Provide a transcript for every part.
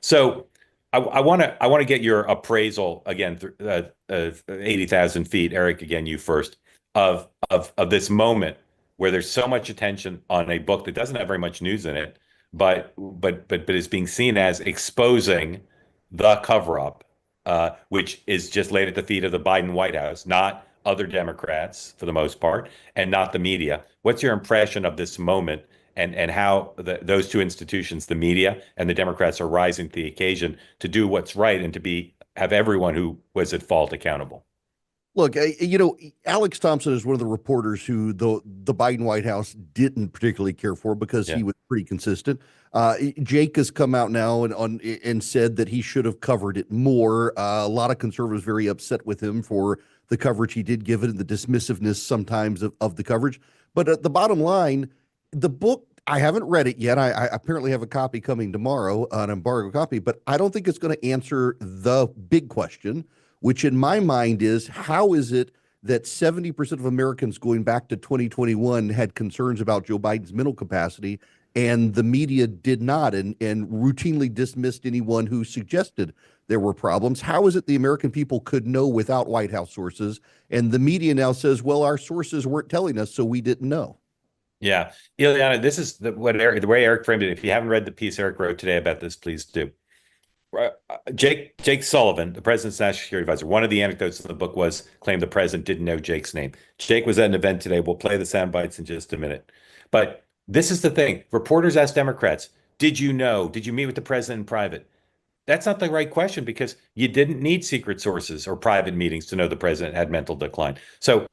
So I want to get your appraisal again, 80,000 feet, Eric, again, you first, of this moment where there's so much attention on a book that doesn't have very much news in it, but is being seen as exposing the cover up, which is just laid at the feet of the Biden White House, not other Democrats for the most part, and not the media. What's your impression of this moment and how those two institutions, the media and the Democrats, are rising to the occasion to do what's right and to have everyone who was at fault accountable? Look, Alex Thompson is one of the reporters who the Biden White House didn't particularly care for because Yeah, he was pretty consistent. Jake has come out now and said that he should have covered it more. A lot of conservatives very upset with him for the coverage he did give it and the dismissiveness sometimes of the coverage. But at the bottom line, the book, I haven't read it yet. I apparently have a copy coming tomorrow, an embargo copy, but I don't think it's going to answer the big question, which in my mind is how is it that 70% of Americans going back to 2021 had concerns about Joe Biden's mental capacity and the media did not and routinely dismissed anyone who suggested there were problems? How is it the American people could know without White House sources and the media now says, well, our sources weren't telling us, so we didn't know? yeah. Ileana, this is the way Eric framed it. If you haven't read the piece Eric wrote today about this, please do. Jake Sullivan, the president's national security advisor, one of the anecdotes in the book was claimed the president didn't know Jake's name. Jake was at an event today. We'll play the sound bites in just a minute. But this is the thing. Reporters ask Democrats, did you know? Did you meet with the president in private? That's not the right question because you didn't need secret sources or private meetings to know the president had mental decline. So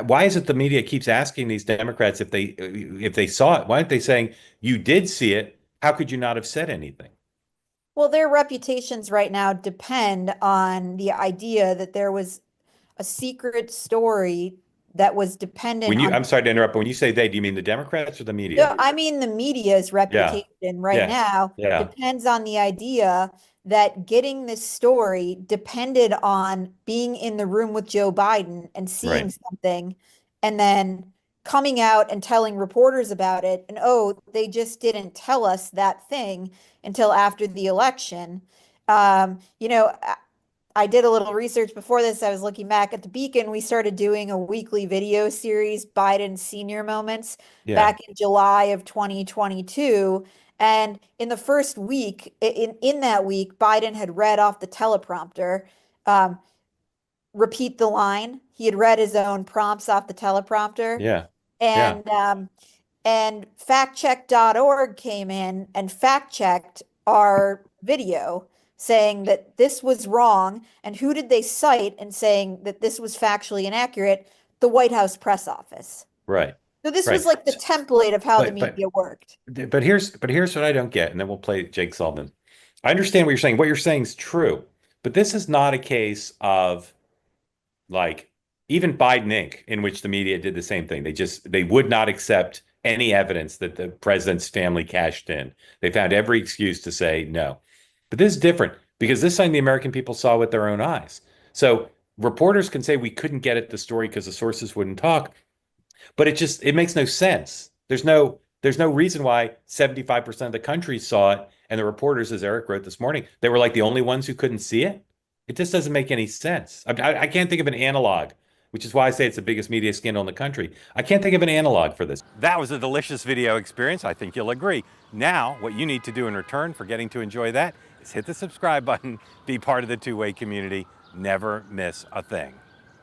why is it the media keeps asking these Democrats if they saw it? Why aren't they saying you did see it? How could you not have said anything? Well, their reputations right now depend on the idea that there was a secret story that was dependent When you, on. I'm sorry to interrupt, but when you say they, do you mean the Democrats or the media? No, I mean the media's Yeah, reputation right yeah, now yeah, depends on the idea that getting this story depended on being in the room with Joe Biden and seeing right. something and then coming out and telling reporters about it. And oh, they just didn't tell us that thing until after the election. I did a little research before this. I was looking back at the Beacon. We started doing a weekly video series, Biden Senior Moments, Yeah, back in July of 2022. And in the first week, in that week, Biden had read off the teleprompter, um, repeat the line. He had read his own prompts off the teleprompter. yeah, yeah. And factcheck.org came in and fact checked our video saying that this was wrong. And who did they cite in saying that this was factually inaccurate? The White House press office. Right, So this was right. like the template of how the But but media worked. but here's what I don't get, and then we'll play Jake Sullivan. I understand what you're saying. What you're saying is true, but this is not a case of like even Biden Inc., in which the media did the same thing. They would not accept any evidence that the president's family cashed in. They found every excuse to say no. But this is different because this time the American people saw with their own eyes. So reporters can say we couldn't get at the story because the sources wouldn't talk, but it makes no sense. There's no reason why 75% of the country saw it and the reporters, as Eric wrote this morning, they were like the only ones who couldn't see it. It just doesn't make any sense. I can't think of an analog, which is why I say it's the biggest media scandal in the country. I can't think of an analog for this. That was a delicious video experience. I think you'll agree. Now, what you need to do in return for getting to enjoy that is hit the subscribe button, be part of the two-way community, never miss a thing.